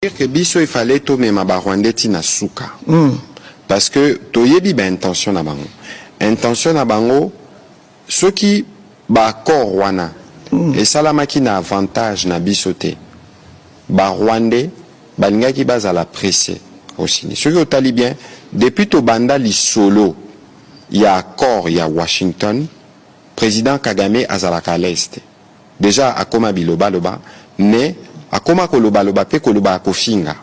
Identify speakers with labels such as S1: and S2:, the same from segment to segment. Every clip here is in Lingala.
S1: Que biso il fallait to mema ba Rwandais tina suka. Parce que toyebi ba intention na bango. Intention na bango ceux qui ba accord wana et salamaki na avantage na biso te. Ba Rwandais balingaki bazala pressé aussi. Ceux qui otali bien depuis to banda li solo il y a accord il y a Washington président Kagame azalaka à l'est. Déjà akoma biloba loba mais akoma koloba loba pe koloba kofinga.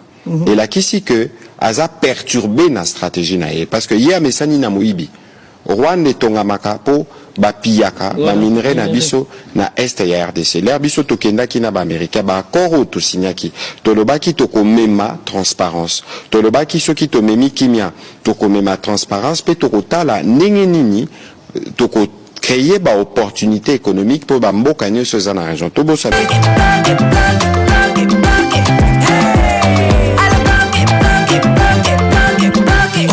S1: Et là kisi que aza perturbé na stratégie na ye parce que hier mesani na moibi Rwanda tonga makapo ba piyaka ba minerai na biso na est ya RDC. L'air biso tokenda ki na ba Amerika ba accord to signaki to lobaki to komema transparence. To lobaki soki to memi kimia to komema transparence pe to kotala ndenge nini to ko créer ba opportunité économique pour ba mboka nyonso za na région. To bosa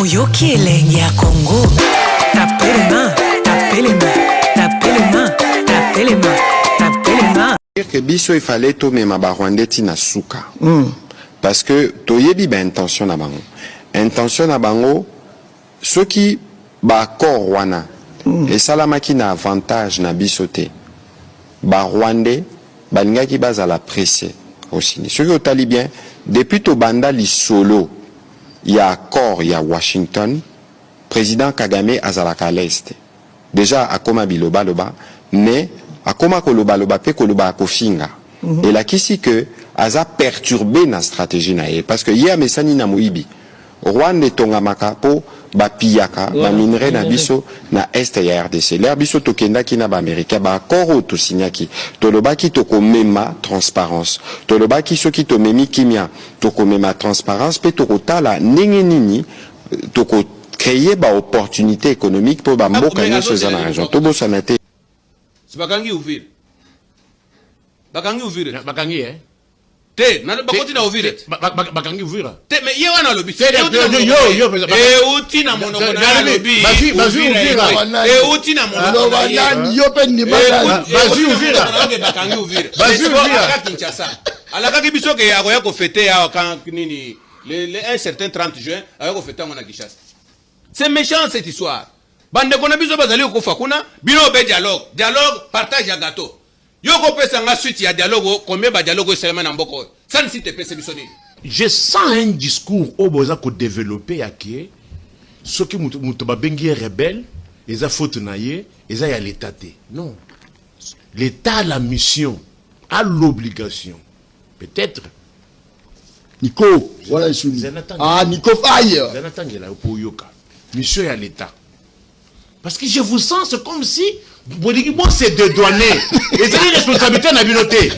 S2: Oyoki elenge ya Congo. Tapez les mains, tapez les mains, tapez les mains, tapez les mains, tapez les mains.
S1: Que biso il fallait to mema ba Rwandais tina suka. Parce que toyebi ba intention na bango. Intention na bango ceux qui ba accord wana et salamaki na avantage na biso te. Ba Rwandais balingaki bazala pressé aussi. Ceux qui otali bien depuis to banda li solo il y a accord il y a Washington président Kagame azalaka à l'est. Déjà akoma biloba loba mais akoma koloba loba pe koloba kofinga. Et là kisi que aza perturbé na stratégie na ye parce que hier mesani na moibi Rwanda tonga makapo ba piyaka ba minerai na biso na est ya RDC. L'air biso tokenda ki na ba Amerika ba accord to signaki to lobaki to komema transparence. To lobaki soki to memi kimia to komema transparence pe to kotala ndenge nini to ko créer ba opportunité économique pour ba mboka nyonso za na région. To bosana te.
S3: Bakangi ouvrir. Bakangi ouvrir.
S4: Bakangi
S3: Te, na bakoti na ouvrir.
S4: Bakangi ouvrir.
S3: Te, mais ye wana lobi.
S4: Uti
S3: na monoko na lobi.
S4: Bazi ouvrir.
S3: Uti na monoko na
S5: lobi. Yo pe ni
S4: bazi ouvrir.
S3: Bakangi ouvrir.
S4: Bazi ouvrir.
S3: Ala Kinshasa. Ala kaki biso ke akoya ko fêter ya kan nini le un certain 30 juin akoya ko fêter ngona Kinshasa. C'est méchant cette histoire. Bande kona biso bazali ko fakuna bino be dialogue partage ya gâteau. Yoko pesa nga suite ya dialogue combien ba dialogue seulement na mboko. Ça ne cite pesa biso ni.
S4: Je sens un discours au boza ko développer yake ce qui muto ba bengi rebelle, les a faute na ye, les a ya l'état té. Non. L'état a la mission, a l'obligation. Peut-être
S5: Nico, voilà Nico Faye.
S4: Zanatangela pour yoka. Mission ya l'état. Parce que je vous sens, c'est comme si moi c'est de douaner. Et c'est une responsabilité na binoté.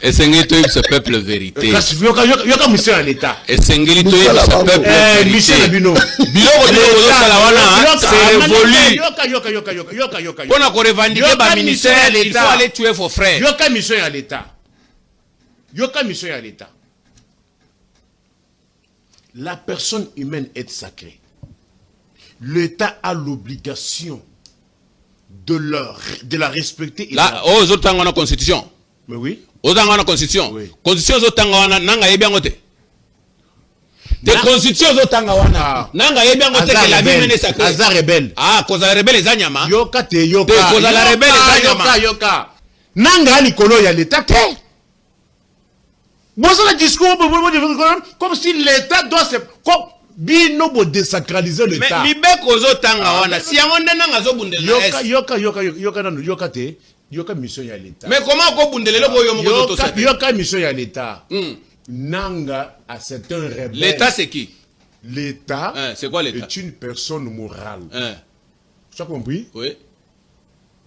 S3: Et c'est ce peuple vérité.
S4: Yoka mission à l'état.
S3: Et c'est ce peuple vérité.
S4: Mission à bino.
S3: C'est révolu.
S4: Yoka.
S3: On a revendiqué par ministère, il faut aller tuer vos frères.
S4: Yoka mission à l'état. Yoka mission à l'état. La personne humaine est sacrée. L'État a l'obligation de la respecter.
S3: Là, aux autres temps, on a la constitution.
S4: Mais oui.
S3: Aux temps, on a la constitution.
S4: Oui.
S3: Constitution, aux autres temps, on a nanga bien côté. Des constitutions, aux autres temps, on a nanga bien côté que la vie menée sacrée.
S4: Azar rebelle.
S3: Ah, cause la rebelle, les anyama.
S4: Yoka te yoka.
S3: Cause la rebelle, les anyama.
S4: Yoka. Nanga Nicolo, il y a l'État te. Bon, c'est le discours comme si l'État doit se. Bino bo désacraliser l'État.
S3: Mais libek ozo tanga wana si yango ndena ngazo bundela
S4: yoka te yoka mission ya l'État.
S3: Mais comment ko bundelelo ko yo moko to sape
S4: yoka mission ya l'État. Nanga à certains rebelles.
S3: L'État c'est qui?
S4: L'État
S3: c'est quoi l'État?
S4: Est une personne morale. Tu as compris?
S3: Oui.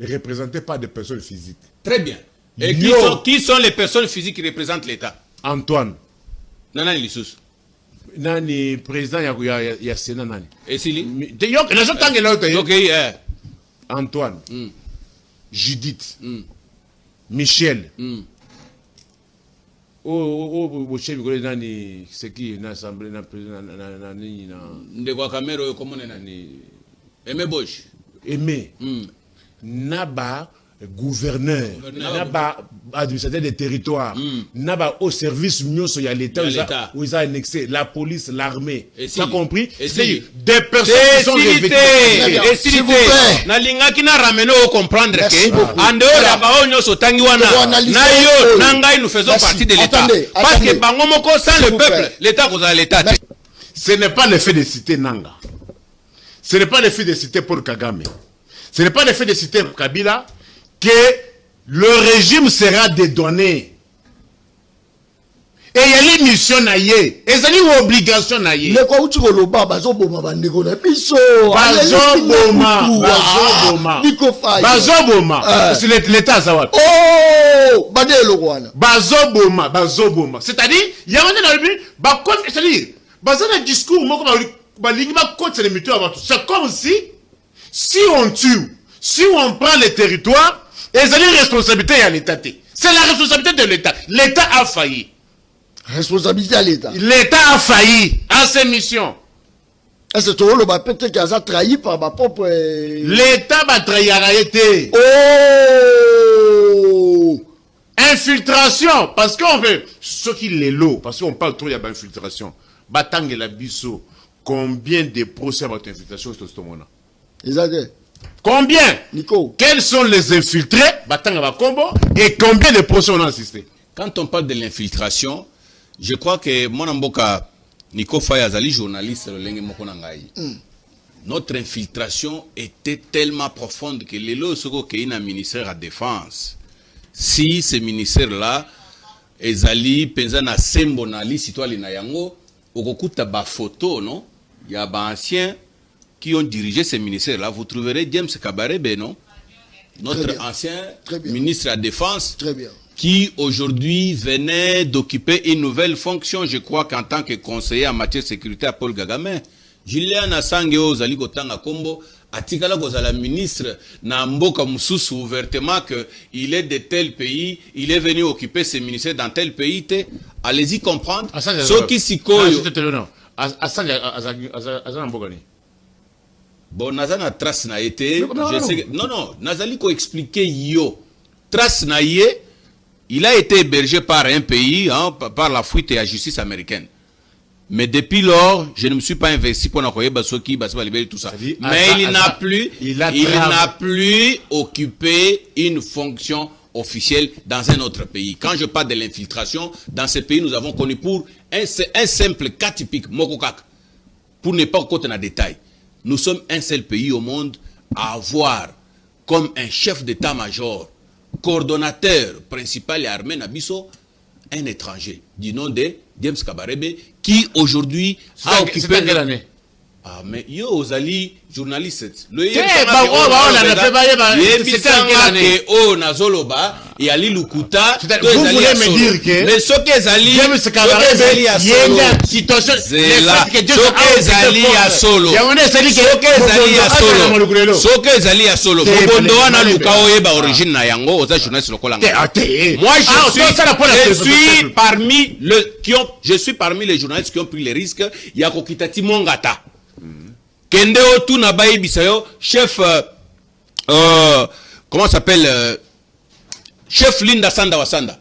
S4: Représenté par des personnes physiques.
S3: Très bien. Et qui sont les personnes physiques qui représentent l'État?
S4: Antoine.
S3: Nana Lissus.
S4: Nani président ya Sénat nani.
S3: Et Sili.
S4: Antoine. Judith. Michel. Oh chef nani c'est qui na assemblée na président na nini na
S3: ndeko Camero comment nani Aimé Bosch.
S4: Aimé. Naba gouverneur, naba administrateur des territoires, naba au service il y a l'État où ils ont annexé la police, l'armée. Tu as compris? C'est des personnes qui sont revêtues.
S3: Et s'il vous plaît, na linga qui n'a ramené au comprendre que en dehors la baonyo sotangi wana na yo nanga nous faisons partie de l'État. Parce que bango moko sans le peuple, l'État cause l'État.
S4: Ce n'est pas le fait de citer Nanga. Ce n'est pas le fait de citer Paul Kagame. Ce n'est pas le fait de citer Kabila que le régime sera dédouané. Et il y a l'émission naïe. Et il y a une obligation naïe.
S5: Le quoi tu veux bazoboma bandekona biso.
S4: Bazoboma. Bazoboma. C'est l'État ça.
S5: Oh, badelo kwana.
S4: Bazoboma. C'est-à-dire, il y a un c'est-à-dire, bazana discours moko balingi ba contre les muteurs avant tout. C'est comme si on tue, si on prend les territoires, et c'est une responsabilité à l'État. C'est la responsabilité de l'État. L'État a failli.
S5: Responsabilité à l'État.
S4: L'État a failli à ses missions.
S5: Est-ce que tu veux le peut-être qu'il a trahi par ma propre...
S4: L'État va trahir à été.
S5: Oh!
S4: Infiltration. Parce qu'on veut... Ce qui est l'eau. Parce qu'on parle trop, il y a infiltration. Batang et la bisso. Combien de procès à votre infiltration sur ce moment-là? Combien?
S5: Nico.
S4: Quels sont les infiltrés? Batang à combo. Et combien de procès on a assisté?
S3: Quand on parle de l'infiltration, je crois que mon amboka Nico Faye Azali, journaliste, notre infiltration était tellement profonde que les lois qu'il y a un ministère à défense. Si ce ministère-là, Ezali, Penzana Sembonali, citoyen Nayango, Okokuta ba photo, non? Il y a des anciens qui ont dirigé ce ministère-là. Vous trouverez James Kabarebe, non? Notre ancien ministre à la Défense.
S5: Très bien.
S3: Qui aujourd'hui venait d'occuper une nouvelle fonction, je crois qu'en tant que conseiller en matière de sécurité à Paul Kagame. Julien Assange Ozali Kotanga Kombo, Atikala Kozala ministre, na mboka mususu ouvertement que il est de tel pays, il est venu occuper ce ministère dans tel pays. Allez-y comprendre. Ce qui s'y colle. Bon, Nazana trace n'a été. Non, Nazali ko expliquer yo. Trace n'a yé. Il a été hébergé par un pays, hein, par la fuite et la justice américaine. Mais depuis lors, je ne me suis pas investi pour n'avoir tout ça. Mais il n'a plus occupé une fonction officielle dans un autre pays. Quand je parle de l'infiltration, dans ce pays, nous avons connu pour un simple cas typique, Mokokak, pour ne pas compter en détail. Nous sommes un seul pays au monde à avoir comme un chef d'état-major, coordonnateur principal et armé Nabiso, un étranger du nom de James Kabarebe, qui aujourd'hui a occupé...
S4: C'est quelle année?
S3: Ah, mais yo, Ozali, journaliste. Le et Ali Lukuta.
S4: Vous voulez me dire que.
S3: Mais ce que Zali.
S4: James Kabarebe, il y a une situation.
S3: C'est là. Ce que Zali a solo. Ce que Zali a solo. Ce que Zali a solo. Bondoana Lukao Eba origine na yango. Oza journaliste lokola. Moi, je suis parmi les journalistes qui ont pris les risques. Yakokitati Mongata. Kende Otu Nabaye Bisayo, chef, comment s'appelle, chef Linda Sanda Wasanda.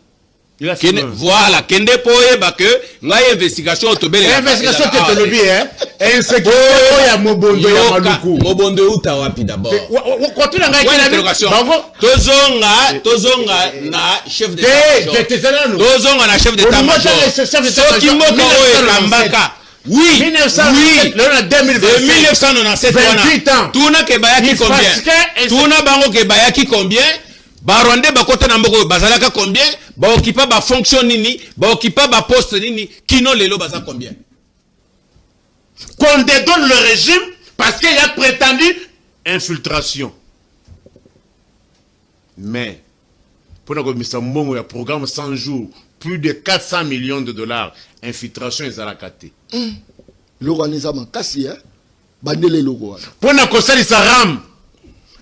S3: Voilà, Kende Poe Bake, Ngaye investigation autobele.
S4: Investigation technologie, hein? Insécurité, ya Mobondo ya Maluku.
S3: Mobondo Uta wapi d'abord.
S4: Quand tu l'as
S3: interrogation. Tozonga na chef d'état. Tozonga na chef d'état-major. Soki moko oe Kambaka. Oui, 1997, 28 ans. Tuna Kebayaki combien? Tuna Bango Kebayaki combien? Barwande Bakota Namboko Bazalaka combien? Baokipa ba fonction nini? Baokipa ba poste nini? Kino Lelo Baza combien?
S4: Qu'on dédonne le régime parce qu'il a prétendu infiltration. Mais, pour nous, il y a un programme 100 jours. Plus de 400 millions de dollars. Infiltration et Zarakate.
S5: L'organisation Kassi, hein? Bandele logo.
S4: Pour nous conseiller sa rame.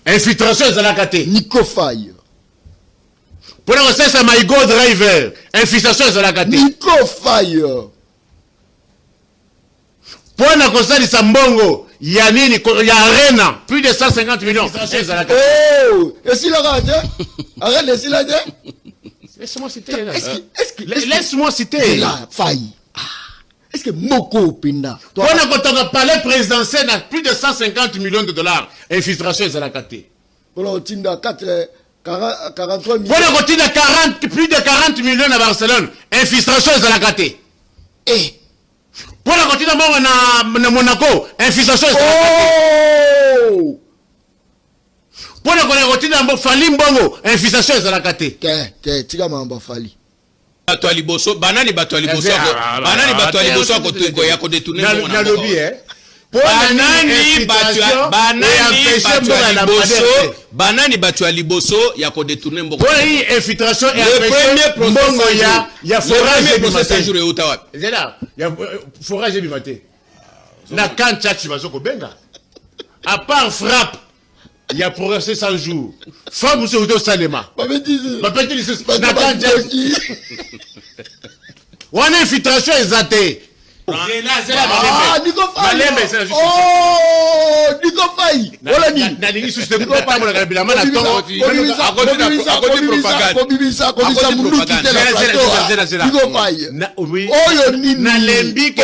S4: Infiltration et Zarakate.
S5: Nico Faye.
S4: Pour nous conseiller sa Maïgo Driver. Infiltration et Zarakate.
S5: Nico Faye.
S4: Pour nous conseiller sa Mbongo. Yanni, il y a Arena, plus de 150 millions.
S5: Oh, et si la rate, arrête de s'il a dit.
S4: Laisse-moi citer.
S5: Laisse-moi citer. La faille. Est-ce que Moko Pinda?
S4: On a palais présidentiel à plus de 150 millions de dollars. Infiltration, ils ont la caté.
S5: On a 43 millions.
S4: On a plus de 40 millions à Barcelone. Infiltration, ils ont la caté.
S5: Et
S4: pour la continuer à Monaco, infiltration, ils ont la caté. Pour la continuer à Falimbongo, infiltration, ils ont la caté.
S5: Tu as m'en Fali.
S3: Bato aliboso banani bato aliboso ya ko détourner mon
S4: nalobi
S3: banani bato aliboso ya ko détourner mboko
S4: infiltration et
S3: le premier
S4: mbongo ya forage
S3: procès jour euta wapi
S4: zela ya forage bimate na kan chachi bazoko benga à part frappe il y a progressé 100 jours. Femme ou au Salema. On a infiltration exatée.
S5: Ah, Nico Faye. Oh, Nico Faye. Voilà ni.
S4: Nani suscite pas pas mon agabila mana to.
S5: Nico Faye.
S4: Oui.
S5: Oh yo ni.
S4: Na lembi ke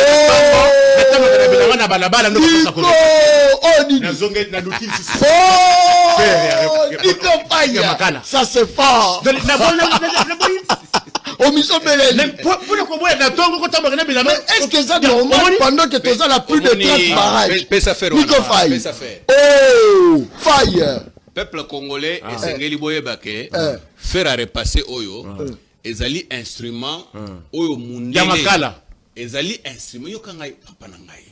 S4: na balabala ndo pasa ko.
S5: Oh ni.
S4: Na zonge na luki susu.
S5: Oh, Nico Faye. Ça c'est fort. Est-ce que ça normal pendant que tu as la plus de 30 barrages? Nico Faye. Oh, Faye.
S3: Peuple congolais et Sengeli Boyebake faire à repasser Oyo. Ezali instrument Oyo Mundele.
S4: Yamakala.
S3: Ezali instrument yo kangai papa nangai.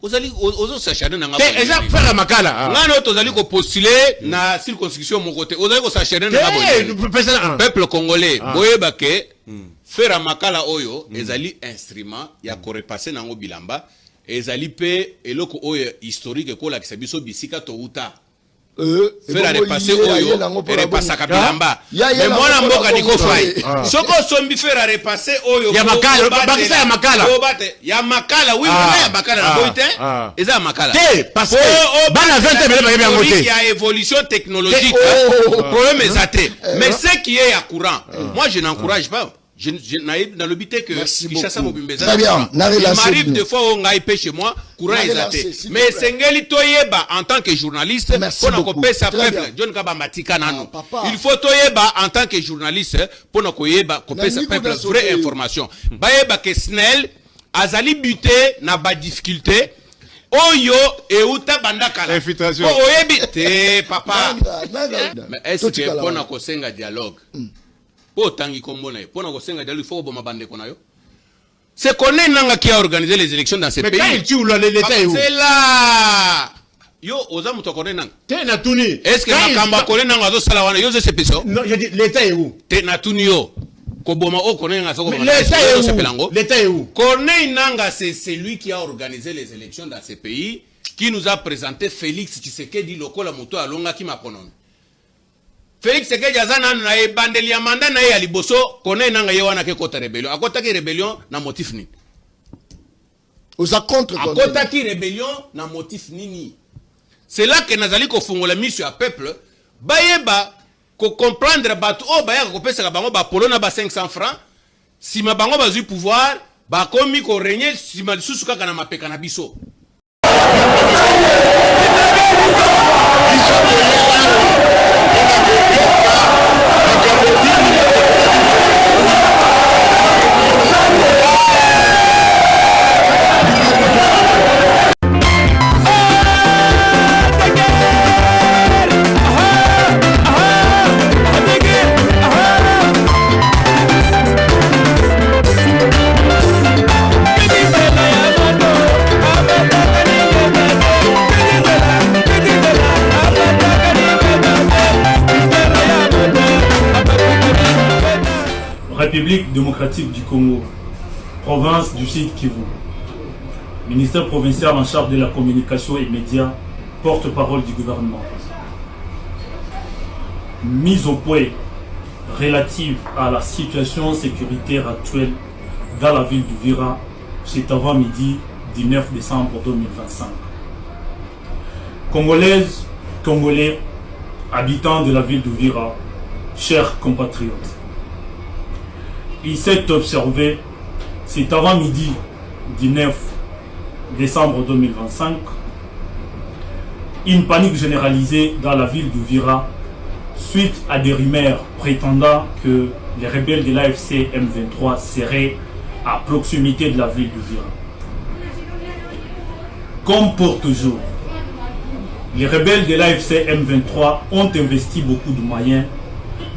S3: Ozali ozo sachane nanga.
S4: Eza faire makala.
S3: Ngano tozali ko postuler na circonscription mon côté. Ozali ko sachane nanga. Peuple congolais Boyebake faire makala Oyo ezali instrument ya ko repasser nango bilamba. Ezali pe eloko Oyo historique ko la kisabiso bisika to uta. Faire repasser Oyo repasser kabilamba. Mais moi na mboka Nico Faye. Soko sombi faire repasser Oyo.
S4: Ya makala, bakisa ya makala.
S3: Ya makala, oui, ya makala na boite. Eza makala.
S4: Parce que bana 20 mele ba bien
S3: il y a évolution technologique. Problème est mais ce qui est à courant, moi je n'encourage pas. Je n'ai dans le but que Kishasa Mobimbeza.
S5: Très bien.
S3: Il m'arrive des fois où on a chez moi, courant exaté. Mais Sengeli Toyeba en tant que journaliste, pour nous couper sa peuple, John Kabamatika Nano. Il faut Toyeba en tant que journaliste pour nous couper sa peuple vraie information. Bayeba que Snell, Azali buté n'a pas difficulté. Oyo et Uta Bandakala.
S4: Infiltration.
S3: Oyebi, papa. Mais est-ce que pour nous senga dialogue? Tangi Kombo na pour na kosenga dialogue il faut que bande kona yo. C'est connaît nanga qui a organisé les élections dans ce pays.
S4: Mais quand il tue l'État est où?
S3: C'est là. Yo oza muto connaît nanga.
S4: Te na tuni.
S3: Est-ce que makamba connaît nanga zo sala wana yo c'est peso?
S4: Non, je dis l'État est où?
S3: Te na tuni yo. Ko boma o connaît nanga soko.
S4: L'État est où? L'État est où?
S3: Connaît nanga c'est celui qui a organisé les élections dans ce pays qui nous a présenté Félix Tshisekedi lokola moto alonga ki makonomi. Félix Tshisekedi azana na e bandeli ya manda na e ya liboso kone nanga ye wana ke kota rébellion akota ki rébellion na motif nini
S5: oza contre
S3: akota ki rébellion na motif nini c'est là que nazali ko fungola mission à peuple bayeba ko comprendre batu o baya ko pesa bango ba polo na ba 500 francs si ma bango bazui pouvoir ba komi ko régner si ma lisusu kaka na mapeka na biso.
S6: République démocratique du Congo, province du Sud Kivu, ministère provincial en charge de la communication et médias, porte-parole du gouvernement. Mise au point relative à la situation sécuritaire actuelle dans la ville d'Uvira, c'est avant midi du 9 décembre 2025. Congolaises, Congolais, habitants de la ville d'Uvira, chers compatriotes, il s'est observé, c'est avant midi du 9 décembre 2025, une panique généralisée dans la ville d'Uvira suite à des rumeurs prétendant que les rebelles de l'AFC M23 seraient à proximité de la ville d'Uvira. Comme pour toujours, les rebelles de l'AFC M23 ont investi beaucoup de moyens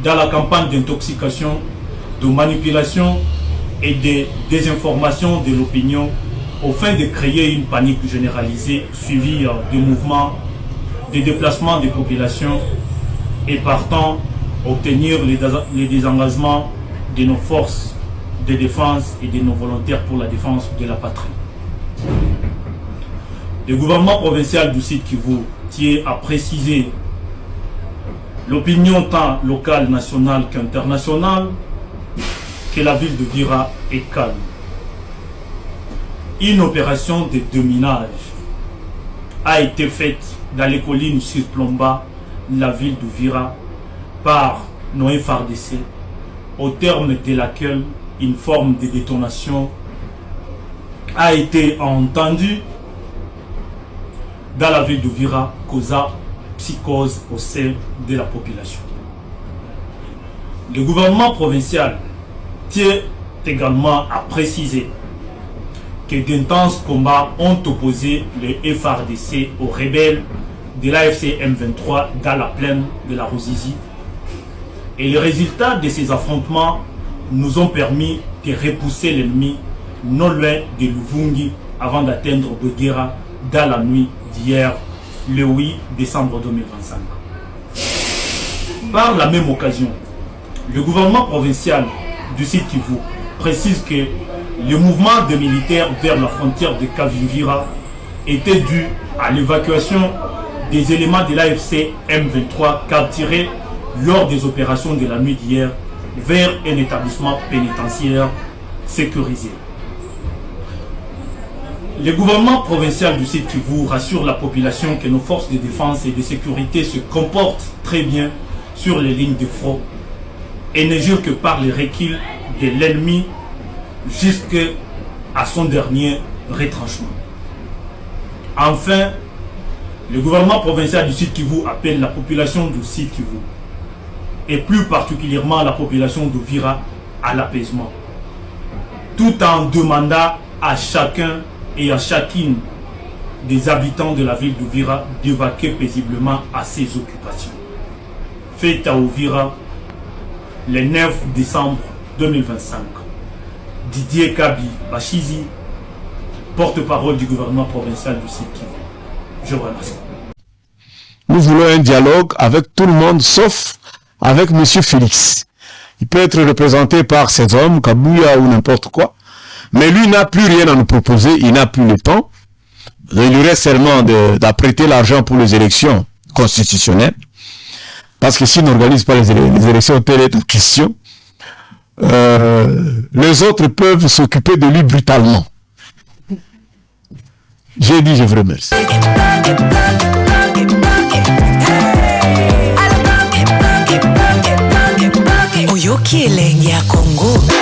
S6: dans la campagne d'intoxication, de manipulation et de désinformation de l'opinion au fin de créer une panique généralisée suivie de mouvements, de déplacements des populations et partant obtenir les désengagements de nos forces de défense et de nos volontaires pour la défense de la patrie. Le gouvernement provincial du Sud Kivu tient à préciser l'opinion tant locale, nationale qu'internationale que la ville de Vira est calme. Une opération de déminage a été faite dans les collines sur Plomba, la ville de Vira, par nos FARDC, au terme de laquelle une forme de détonation a été entendue dans la ville de Vira, causant psychose au sein de la population. Le gouvernement provincial tient également à préciser que d'intenses combats ont opposé les FARDC aux rebelles de l'AFC M23 dans la plaine de la Ruzizi. Et les résultats de ces affrontements nous ont permis de repousser l'ennemi non loin de Luvungi avant d'atteindre Boguera dans la nuit d'hier, le 8 décembre 2025. Par la même occasion, le gouvernement provincial du Sud Kivu précise que le mouvement des militaires vers la frontière de Kavivira était dû à l'évacuation des éléments de l'AFC M23 capturés lors des opérations de la nuit d'hier vers un établissement pénitentiaire sécurisé. Le gouvernement provincial du Sud Kivu rassure la population que nos forces de défense et de sécurité se comportent très bien sur les lignes de front et ne jure que par les reculs de l'ennemi jusqu'à son dernier retranchement. Enfin, le gouvernement provincial du Sud Kivu appelle la population du Sud Kivu et plus particulièrement la population de Vira à l'apaisement, tout en demandant à chacun et à chacune des habitants de la ville d'Uvira d'évacuer paisiblement à ses occupations. Faites à Uvira le 9 décembre 2025. Didier Kabi Bachizi, porte-parole du gouvernement provincial du Sud Kivu. Je vous remercie.
S7: Nous voulons un dialogue avec tout le monde sauf avec M. Félix. Il peut être représenté par ces hommes, Kabouya ou n'importe quoi, mais lui n'a plus rien à nous proposer, il n'a plus le temps. Il lui reste seulement d'apprêter l'argent pour les élections constitutionnelles, parce que s'il n'organise pas les élections, telle est la question. Les autres peuvent s'occuper de lui brutalement. J'ai dit, je vous remercie.
S2: Oyoki elengi ya Congo.